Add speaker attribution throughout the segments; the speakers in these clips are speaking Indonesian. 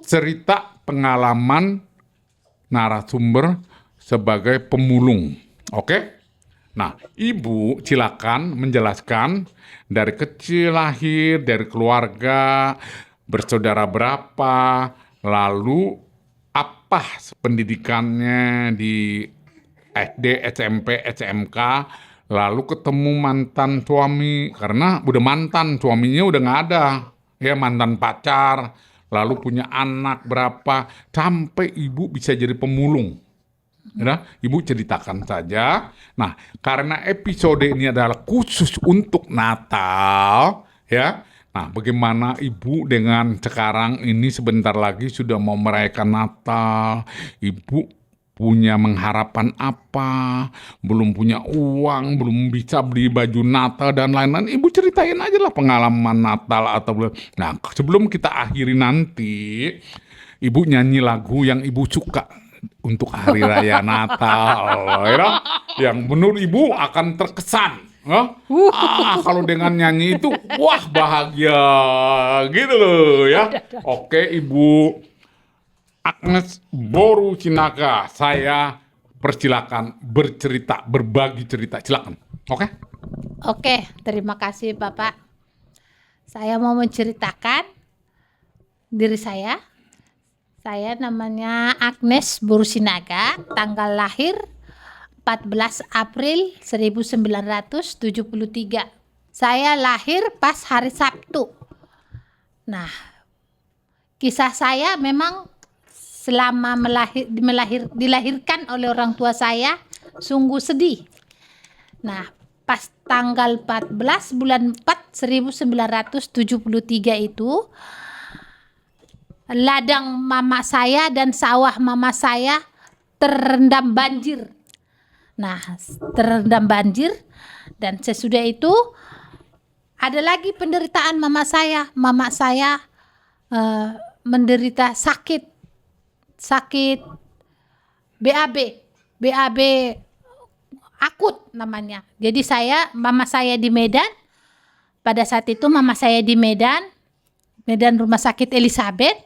Speaker 1: cerita pengalaman narasumber sebagai pemulung. Oke? Nah, Ibu silakan menjelaskan dari kecil lahir, dari keluarga, bersaudara berapa, lalu apa pendidikannya di SD, SMP, SMK, lalu ketemu mantan suami, karena udah mantan, suaminya udah nggak ada, ya mantan pacar, lalu punya anak berapa, sampai Ibu bisa jadi pemulung. Ya, Ibu ceritakan saja. Nah, karena episode ini adalah khusus untuk Natal, ya. Nah, bagaimana Ibu dengan sekarang ini sebentar lagi sudah mau merayakan Natal, Ibu punya mengharapan apa, belum punya uang, belum bisa beli baju Natal dan lain-lain. Ibu ceritain aja lah pengalaman Natal atau belum. Nah, sebelum kita akhiri nanti, Ibu nyanyi lagu yang Ibu suka untuk hari raya Natal, ya, yang menurut Ibu akan terkesan. Kalau dengan nyanyi itu, wah bahagia, gitu loh ya. Oke, Ibu Agnes Boru Sinaga, saya persilakan bercerita, berbagi cerita, silakan.
Speaker 2: Oke, terima kasih Bapak. Saya mau menceritakan diri saya. Saya namanya Agnes Boru Sinaga, tanggal lahir 14 April 1973. Saya lahir pas hari Sabtu. Nah, kisah saya memang selama dilahirkan oleh orang tua saya sungguh sedih. Nah, pas tanggal 14 bulan 4 1973 itu, ladang mama saya dan sawah mama saya terendam banjir. Nah, terendam banjir, dan sesudah itu ada lagi penderitaan mama saya. Mama saya menderita sakit BAB akut namanya. Jadi mama saya di Medan. Pada saat itu mama saya di Medan Rumah Sakit Elizabeth.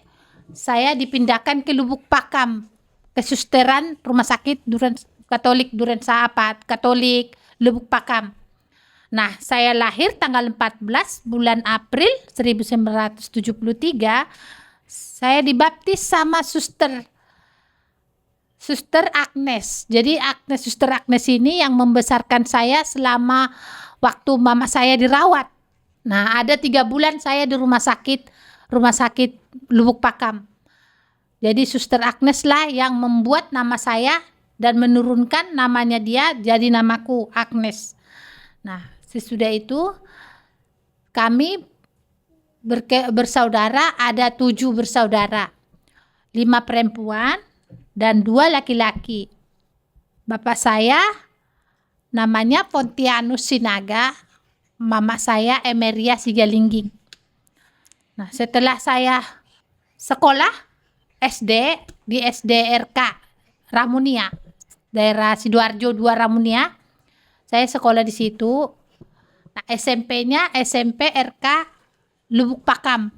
Speaker 2: Saya dipindahkan ke Lubuk Pakam, ke susteran Rumah Sakit Katolik Duren Sahabat, Katolik Lubuk Pakam. Nah, saya lahir tanggal 14 bulan April 1973. Saya dibaptis sama Suster Agnes. Jadi Suster Agnes ini yang membesarkan saya selama waktu mama saya dirawat. Nah, ada 3 bulan saya di rumah sakit Lubuk Pakam. Jadi Suster Agnes lah yang membuat nama saya dan menurunkan namanya dia jadi namaku Agnes. Nah, sesudah itu kami bersaudara, ada 7 bersaudara, 5 perempuan dan 2 laki-laki. Bapak saya namanya Pontianus Sinaga, mama saya Emeria Sigalingging. Nah, setelah saya sekolah SD di SDRK Ramunia, daerah Sidoarjo 2 Ramunia, saya sekolah di situ. Nah, SMP-nya SMP RK Lubuk Pakam,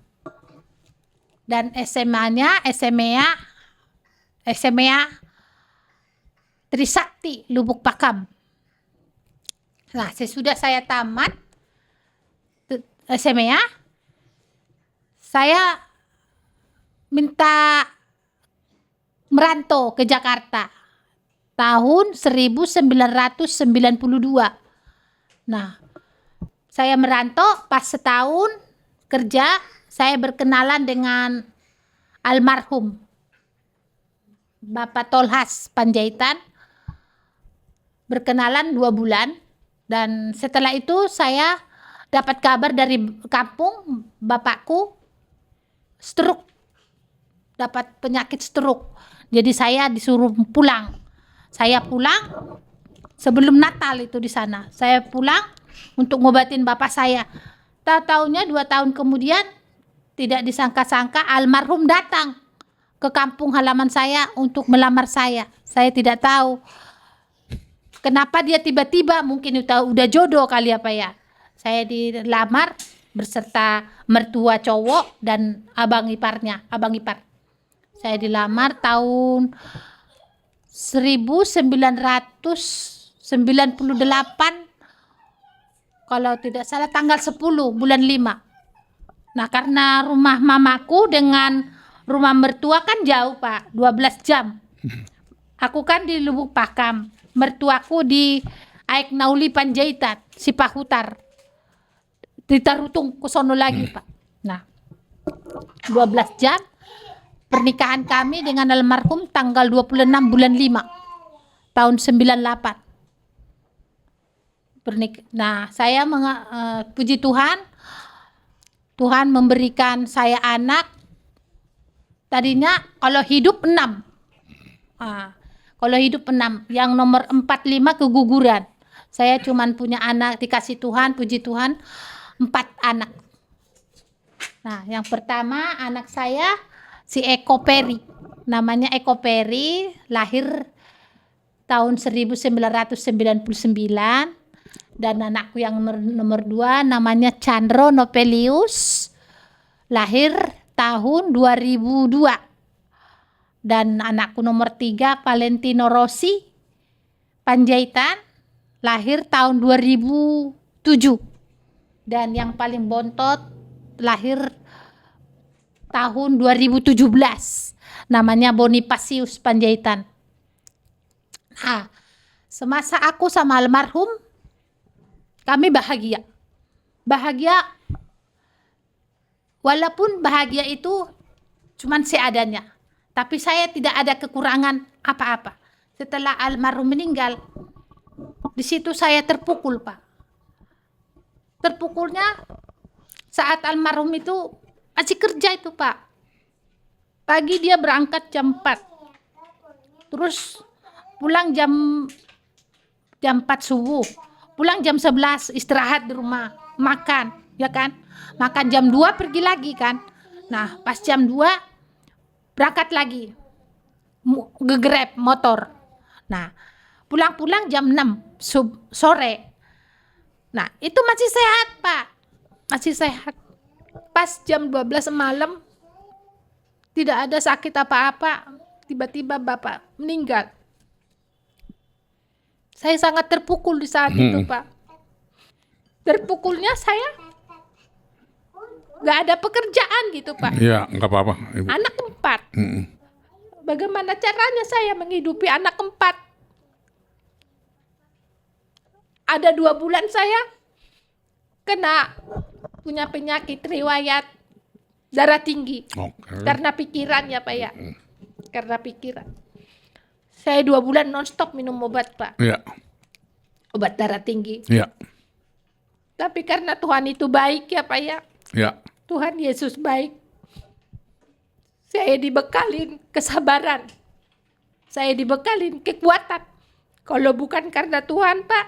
Speaker 2: dan SMA-nya SMA Trisakti Lubuk Pakam. Nah, sesudah saya tamat SMA, saya minta merantau ke Jakarta tahun 1992. Nah, saya merantau, pas setahun kerja, saya berkenalan dengan almarhum Bapak Tolhas Panjaitan. Berkenalan 2 bulan, dan setelah itu saya dapat kabar dari kampung, bapakku stroke, dapat penyakit stroke. Jadi saya disuruh pulang. Saya pulang sebelum Natal itu di sana. Saya pulang untuk ngobatin bapak saya. Tahu-taunya 2 tahun kemudian, tidak disangka-sangka almarhum datang ke kampung halaman saya untuk melamar saya. Saya tidak tahu kenapa dia tiba-tiba, mungkin udah jodoh kali apa ya. Saya dilamar beserta mertua cowok dan abang ipar. Saya dilamar tahun 1998, kalau tidak salah tanggal 10 bulan 5. Nah, karena rumah mamaku dengan rumah mertua kan jauh, Pak, 12 jam. Aku kan di Lubuk Pakam, mertuaku di Aek Nauli Panjaitan, Sipahutar. Di Tarutung ke sono lagi, Pak. Nah, 12 jam. Pernikahan kami dengan almarhum tanggal 26 bulan 5 tahun 98. Nah, saya puji Tuhan, Tuhan memberikan saya anak. Tadinya kalau hidup 6. Kalau hidup 6, yang nomor 45 keguguran. Saya cuman punya anak, dikasih Tuhan, puji Tuhan, 4 anak. Nah, yang pertama anak saya si Eko Peri. Namanya Eko Peri, lahir tahun 1999. Dan anakku yang nomor 2 namanya Chandro Nopelius, lahir tahun 2002. Dan anakku nomor 3 Valentino Rossi Panjaitan, lahir tahun 2007. Dan yang paling bontot lahir tahun 2017. Namanya Bonipasius Panjaitan. Nah, semasa aku sama almarhum, kami bahagia. Bahagia, walaupun bahagia itu cuman seadanya. Tapi saya tidak ada kekurangan apa-apa. Setelah almarhum meninggal, di situ saya terpukul, Pak. Terpukulnya saat almarhum itu masih kerja itu, Pak. Pagi dia berangkat jam 4. Terus pulang jam 4 subuh. Pulang jam 11, istirahat di rumah, makan, ya kan? Makan jam 2 pergi lagi kan. Nah, pas jam 2 berangkat lagi. Nge-grab motor. Nah, pulang-pulang jam 6 sore. Nah, itu masih sehat, Pak. Masih sehat. Pas jam 12 malam, tidak ada sakit apa-apa. Tiba-tiba Bapak meninggal. Saya sangat terpukul di saat itu, Pak. Terpukulnya saya nggak ada pekerjaan gitu, Pak.
Speaker 1: Iya, nggak apa-apa, Ibu.
Speaker 2: Anak 4. Bagaimana caranya saya menghidupi anak 4? Ada 2 bulan saya kena punya penyakit riwayat darah tinggi. Karena pikiran ya, Pak ya. Karena pikiran. Saya 2 bulan nonstop minum obat, Pak.
Speaker 1: Iya.
Speaker 2: Obat darah tinggi.
Speaker 1: Iya.
Speaker 2: Tapi karena Tuhan itu baik ya, Pak ya.
Speaker 1: Iya.
Speaker 2: Tuhan Yesus baik. Saya dibekalin kesabaran. Saya dibekalin kekuatan. Kalau bukan karena Tuhan, Pak,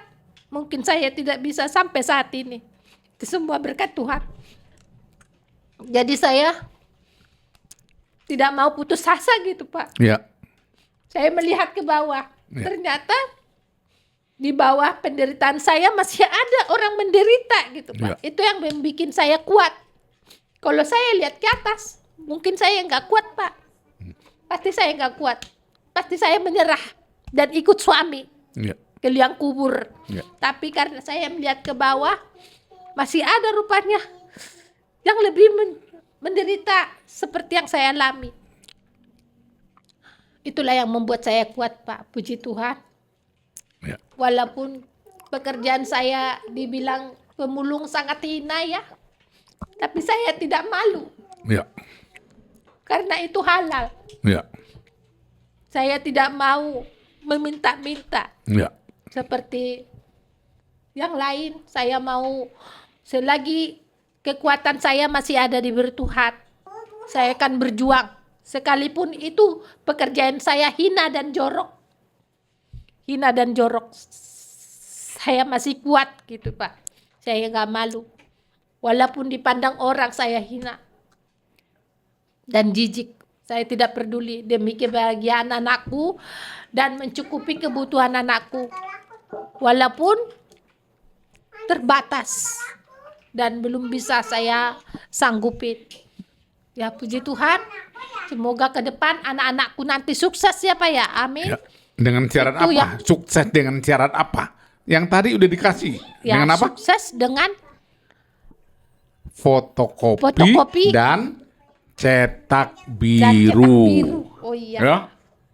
Speaker 2: mungkin saya tidak bisa sampai saat ini. Itu semua berkat Tuhan. Jadi saya tidak mau putus asa gitu, Pak.
Speaker 1: Iya.
Speaker 2: Saya melihat ke bawah.
Speaker 1: Ya.
Speaker 2: Ternyata di bawah penderitaan saya masih ada orang menderita gitu, Pak.
Speaker 1: Ya.
Speaker 2: Itu yang membuat saya kuat. Kalau saya lihat ke atas, mungkin saya nggak kuat, Pak. Pasti saya nggak kuat. Pasti saya menyerah dan ikut suami
Speaker 1: Iya.
Speaker 2: ke liang kubur.
Speaker 1: Ya.
Speaker 2: Tapi karena saya melihat ke bawah, masih ada rupanya yang lebih menderita seperti yang saya alami. Itulah yang membuat saya kuat, Pak. Puji Tuhan.
Speaker 1: Ya.
Speaker 2: Walaupun pekerjaan saya dibilang pemulung sangat hina ya, tapi saya tidak malu.
Speaker 1: Iya.
Speaker 2: Karena itu halal.
Speaker 1: Iya.
Speaker 2: Saya tidak mau meminta-minta.
Speaker 1: Iya.
Speaker 2: Seperti yang lain, saya mau selagi kekuatan saya masih ada di Tuhan, saya akan berjuang. Sekalipun itu pekerjaan saya hina dan jorok. Hina dan jorok. Saya masih kuat gitu, Pak. Saya nggak malu. Walaupun dipandang orang saya hina dan jijik. Saya tidak peduli demi kebahagiaan anakku dan mencukupi kebutuhan anakku. Walaupun terbatas dan belum bisa saya sanggupin. Ya puji Tuhan. Semoga ke depan anak-anakku nanti sukses ya Pak ya. Amin.
Speaker 1: Ya. Dengan syarat
Speaker 2: Itu
Speaker 1: apa?
Speaker 2: ya.
Speaker 1: Sukses dengan syarat apa? Yang tadi udah dikasih.
Speaker 2: Ya,
Speaker 1: Dengan apa?
Speaker 2: sukses dengan
Speaker 1: Fotokopi dan cetak
Speaker 2: dan cetak
Speaker 1: biru.
Speaker 2: biru. Oh iya.
Speaker 1: Ya.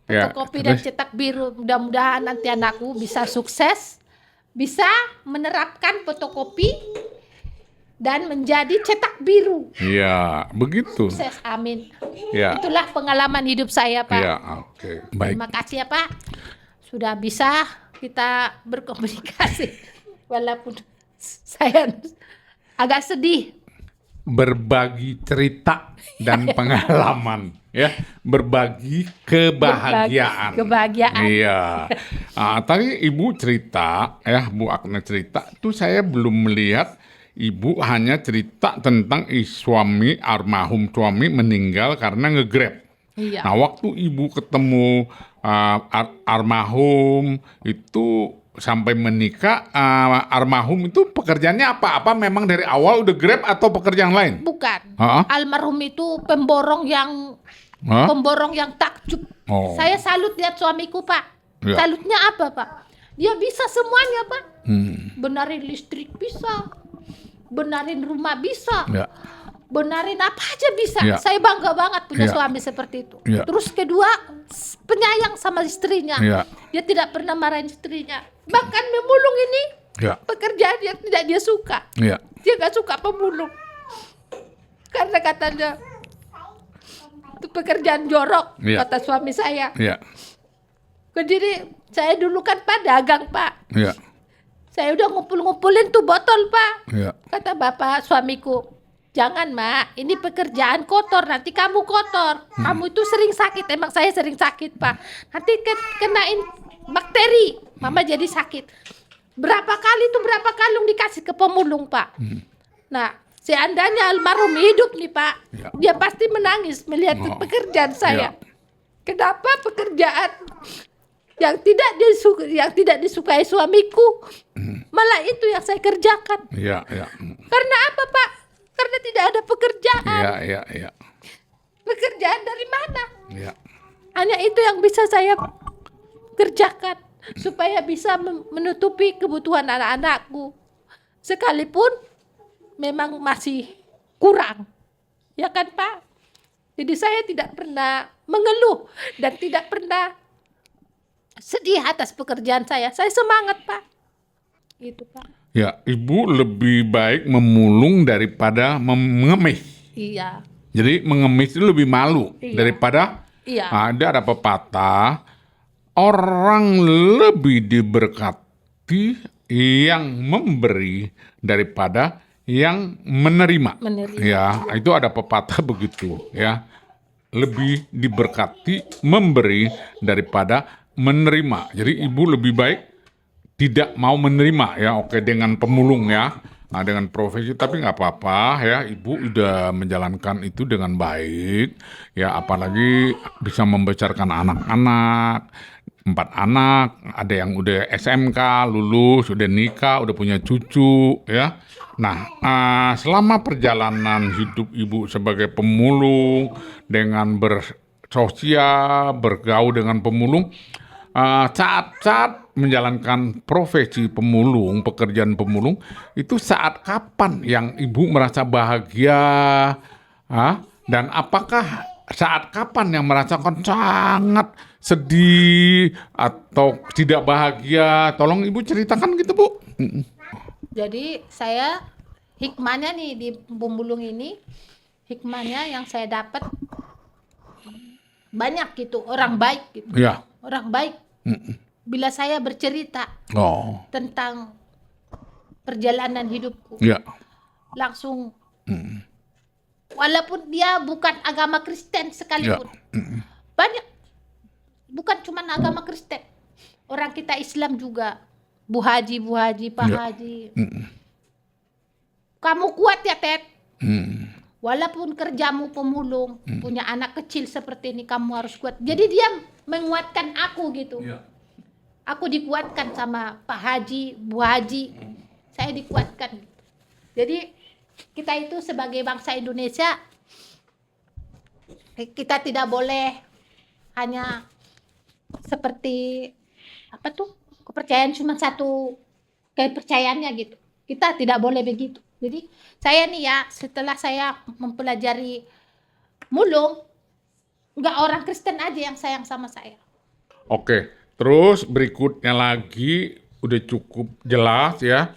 Speaker 1: Ya.
Speaker 2: Fotokopi dan
Speaker 1: Terus?
Speaker 2: cetak biru. Mudah-mudahan nanti anakku bisa sukses, bisa menerapkan fotokopi dan menjadi cetak biru.
Speaker 1: Ya, begitu.
Speaker 2: Sukses, amin.
Speaker 1: Ya.
Speaker 2: Itulah pengalaman hidup saya, Pak.
Speaker 1: Ya, oke. Baik.
Speaker 2: Terima kasih ya, Pak. Sudah bisa kita berkomunikasi. Walaupun saya agak sedih.
Speaker 1: Berbagi cerita dan pengalaman, ya, berbagi kebahagiaan.
Speaker 2: Kebahagiaan.
Speaker 1: Iya. Tadi Ibu cerita, ya, Bu Agnes cerita, tuh saya belum melihat Ibu hanya cerita tentang almarhum suami meninggal karena nge-Grab.
Speaker 2: Iya.
Speaker 1: Nah, waktu Ibu ketemu almarhum itu sampai menikah, almarhum itu pekerjaannya apa? Apa memang dari awal udah Grab atau pekerjaan lain?
Speaker 2: Bukan.
Speaker 1: Hah?
Speaker 2: Almarhum itu pemborong yang takjub.
Speaker 1: Oh.
Speaker 2: Saya salut lihat suamiku, Pak.
Speaker 1: Ya.
Speaker 2: Salutnya apa, Pak? Dia bisa semuanya, Pak.
Speaker 1: Hmm.
Speaker 2: Benarin listrik bisa. Benarin rumah bisa.
Speaker 1: Ya.
Speaker 2: Benarin apa aja bisa.
Speaker 1: Ya.
Speaker 2: Saya bangga banget punya
Speaker 1: Ya.
Speaker 2: suami seperti itu.
Speaker 1: Ya.
Speaker 2: Terus kedua, penyayang sama istrinya.
Speaker 1: Ya.
Speaker 2: Dia tidak pernah marahin istrinya. Bahkan memulung ini
Speaker 1: Ya.
Speaker 2: pekerjaan yang tidak dia suka.
Speaker 1: Ya.
Speaker 2: Dia gak suka pemulung. Karena katanya itu pekerjaan jorok,
Speaker 1: Ya.
Speaker 2: kata suami saya.
Speaker 1: Ya.
Speaker 2: Jadi saya dulu kan Pak dagang, Pak.
Speaker 1: Ya.
Speaker 2: Saya udah ngumpul-ngumpulin tuh botol, Pak.
Speaker 1: Ya.
Speaker 2: Kata bapak suamiku, jangan Mak, ini pekerjaan kotor, nanti kamu kotor. Kamu itu sering sakit, emang saya sering sakit Pak. Nanti kenain bakteri, Mama jadi sakit. Berapa kalung dikasih ke pemulung Pak. Nah, seandainya almarhum hidup nih Pak,
Speaker 1: Ya.
Speaker 2: dia pasti menangis melihat
Speaker 1: Oh.
Speaker 2: pekerjaan saya.
Speaker 1: Ya.
Speaker 2: Kenapa pekerjaan yang tidak disukai suamiku, malah itu yang saya kerjakan.
Speaker 1: Ya. Ya.
Speaker 2: Karena apa, Pak? Karena tidak ada pekerjaan.
Speaker 1: Ya. Ya. Ya.
Speaker 2: Pekerjaan dari mana?
Speaker 1: Ya.
Speaker 2: Hanya itu yang bisa saya kerjakan supaya bisa menutupi kebutuhan anak-anakku. Sekalipun memang masih kurang. Ya kan, Pak? Jadi saya tidak pernah mengeluh dan tidak pernah sedih atas pekerjaan saya. Saya semangat, Pak. Gitu, Pak.
Speaker 1: Ya, Ibu lebih baik memulung daripada mengemis.
Speaker 2: Iya.
Speaker 1: Jadi mengemis itu lebih malu
Speaker 2: Iya.
Speaker 1: daripada
Speaker 2: Iya.
Speaker 1: ada pepatah, orang lebih diberkati yang memberi daripada yang menerima.
Speaker 2: Menerima.
Speaker 1: Ya, itu ada pepatah begitu ya. Lebih diberkati memberi daripada menerima. Jadi Ibu lebih baik tidak mau menerima ya, oke, dengan pemulung ya. Nah, dengan profesi, tapi nggak apa-apa ya, Ibu udah menjalankan itu dengan baik ya, apalagi bisa membesarkan anak-anak, 4 anak, ada yang udah SMK, lulus, udah nikah, udah punya cucu ya. Nah, selama perjalanan hidup Ibu sebagai pemulung dengan bersosial, bergaul dengan pemulung, saat-saat menjalankan profesi pemulung, pekerjaan pemulung, itu saat kapan yang Ibu merasa bahagia? Dan apakah saat kapan yang merasakan sangat sedih atau tidak bahagia? Tolong Ibu ceritakan gitu, Bu.
Speaker 2: Jadi saya hikmahnya nih di pemulung ini, hikmahnya yang saya dapat banyak gitu, orang baik gitu.
Speaker 1: Ya.
Speaker 2: Orang baik. Bila saya bercerita
Speaker 1: Oh.
Speaker 2: tentang perjalanan hidupku,
Speaker 1: Ya.
Speaker 2: langsung walaupun dia bukan agama Kristen sekalipun, banyak, bukan cuma agama Kristen, orang kita Islam juga, Bu Haji, Pak
Speaker 1: Ya.
Speaker 2: Haji, kamu kuat ya Ted, walaupun kerjamu pemulung, punya anak kecil seperti ini, kamu harus kuat. Jadi dia menguatkan aku gitu.
Speaker 1: Ya.
Speaker 2: Aku dikuatkan sama Pak Haji, Bu Haji, saya dikuatkan. Jadi kita itu sebagai bangsa Indonesia Kita tidak boleh hanya seperti apa tuh, kepercayaan cuma satu kepercayaannya gitu. Kita tidak boleh begitu. Jadi saya nih ya, setelah saya mempelajari mulung, nggak orang Kristen aja yang sayang sama saya.
Speaker 1: Oke, terus berikutnya lagi udah cukup jelas ya.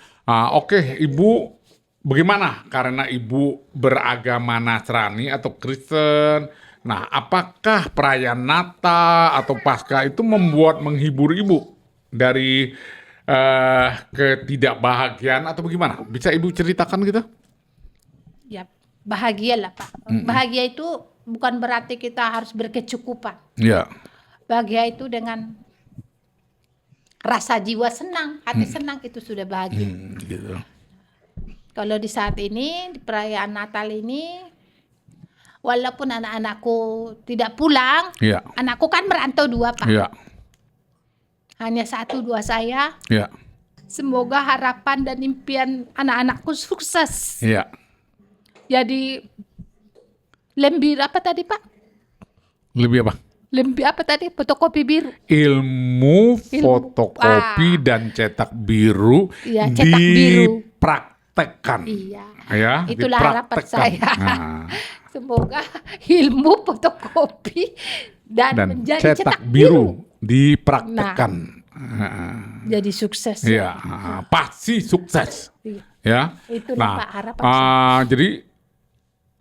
Speaker 1: Oke, Ibu bagaimana? Karena Ibu beragama Nasrani atau Kristen. Nah, apakah perayaan Natal atau Paskah itu menghibur Ibu dari ketidakbahagiaan atau bagaimana? Bisa Ibu ceritakan gitu?
Speaker 2: Ya, bahagia lah Pak. Bahagia itu bukan berarti kita harus berkecukupan.
Speaker 1: Iya.
Speaker 2: Bahagia itu dengan rasa jiwa senang, hati senang, itu sudah bahagia.
Speaker 1: Gitu.
Speaker 2: Kalau di saat ini, di perayaan Natal ini, walaupun anak-anakku tidak pulang,
Speaker 1: Iya.
Speaker 2: anakku kan merantau 2 Pak.
Speaker 1: Iya.
Speaker 2: Hanya 1, 2 saya.
Speaker 1: Iya.
Speaker 2: Semoga harapan dan impian anak-anakku sukses.
Speaker 1: Iya.
Speaker 2: Jadi lembir apa tadi Pak?
Speaker 1: Lebih apa?
Speaker 2: Lembir apa tadi? Fotokopi biru.
Speaker 1: Ilmu fotokopi dan cetak biru
Speaker 2: Iya, cetak biru.
Speaker 1: dipraktekkan.
Speaker 2: Iya.
Speaker 1: Ya,
Speaker 2: Itulah harapan
Speaker 1: dipraktekkan.
Speaker 2: saya.
Speaker 1: Nah,
Speaker 2: Semoga ilmu fotokopi dan menjadi
Speaker 1: cetak biru dipraktekkan.
Speaker 2: jadi sukses.
Speaker 1: Iya, pasti sukses.
Speaker 2: Iya.
Speaker 1: Ya.
Speaker 2: Itulah Pak harapan
Speaker 1: Jadi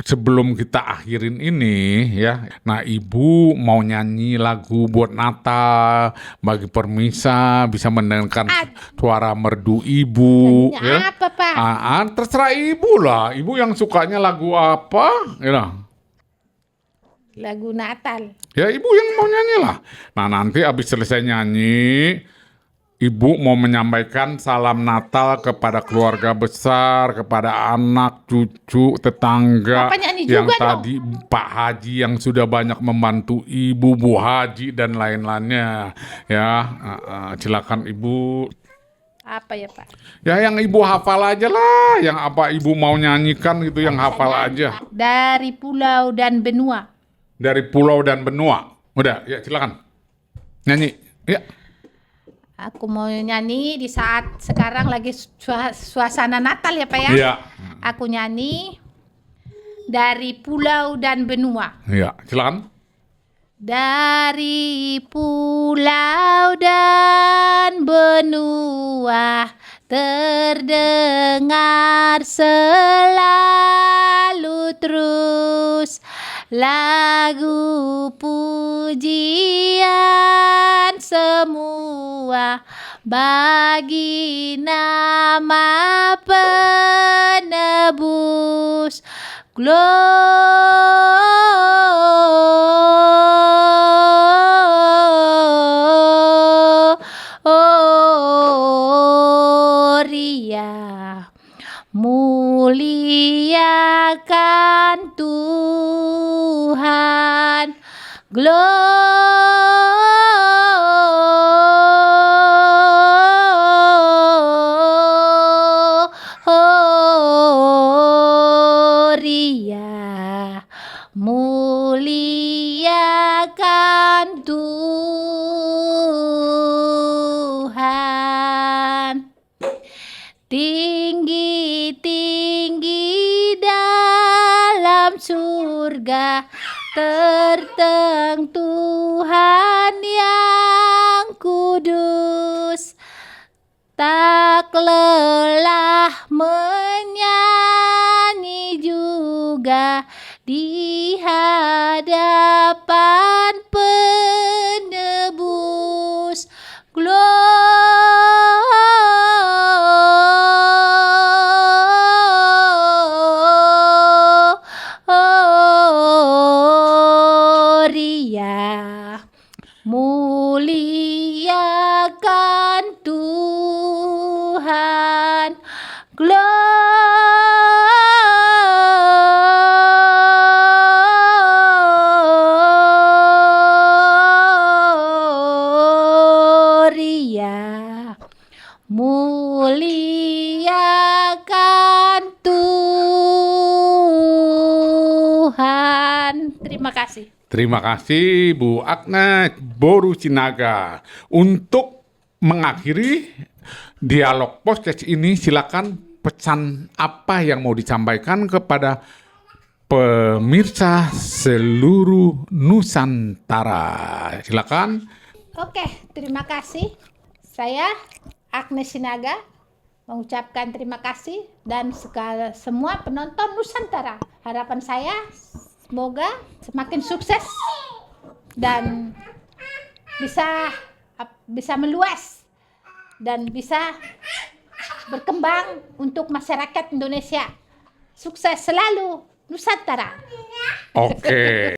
Speaker 1: sebelum kita akhirin ini ya, nah Ibu mau nyanyi lagu buat Natal bagi permisa bisa mendengarkan suara merdu Ibu.
Speaker 2: Nyanyinya apa Pak?
Speaker 1: Terserah Ibu lah, Ibu yang sukanya lagu apa, ya.
Speaker 2: Lagu Natal.
Speaker 1: Ya Ibu yang mau nyanyi lah. Nah nanti abis selesai nyanyi, Ibu mau menyampaikan salam Natal kepada keluarga besar, kepada anak, cucu, tetangga
Speaker 2: Bapak nyanyi
Speaker 1: yang
Speaker 2: juga
Speaker 1: tadi Pak Haji yang sudah banyak membantu Ibu, Bu Haji dan lain-lainnya. Ya, silakan Ibu.
Speaker 2: Apa ya Pak?
Speaker 1: Ya yang Ibu hafal aja lah, yang apa Ibu mau nyanyikan gitu yang hafal aja.
Speaker 2: Dari pulau dan benua.
Speaker 1: Dari pulau dan benua. Udah, ya silakan. Nyanyi. Ya.
Speaker 2: Aku mau nyanyi di saat sekarang lagi suasana Natal ya Pak ya.
Speaker 1: Iya.
Speaker 2: Aku nyanyi dari pulau dan benua.
Speaker 1: Iya, silakan.
Speaker 2: Dari pulau dan benua terdengar selalu terus lagu pujian semua bagi nama penebus. Gloria, muliakan Tuhan. Gloria, muliakan Tuhan. Tinggi-tinggi dalam surga terteng Tuhan yang kudus, tak lelah menyanyi juga di hadapan penebus. Gloria, muliakan Tuhan. Gloria, muliakan Tuhan. Terima kasih.
Speaker 1: Terima kasih Bu Agnes Boru Sinaga. Untuk mengakhiri dialog podcast ini, silakan pesan apa yang mau disampaikan kepada pemirsa seluruh Nusantara. Silakan.
Speaker 2: Oke, terima kasih. Saya Agnes Sinaga mengucapkan terima kasih dan semua penonton Nusantara. Harapan saya semoga semakin sukses dan bisa meluas dan bisa berkembang untuk masyarakat Indonesia. Sukses selalu Nusantara.
Speaker 1: Oke.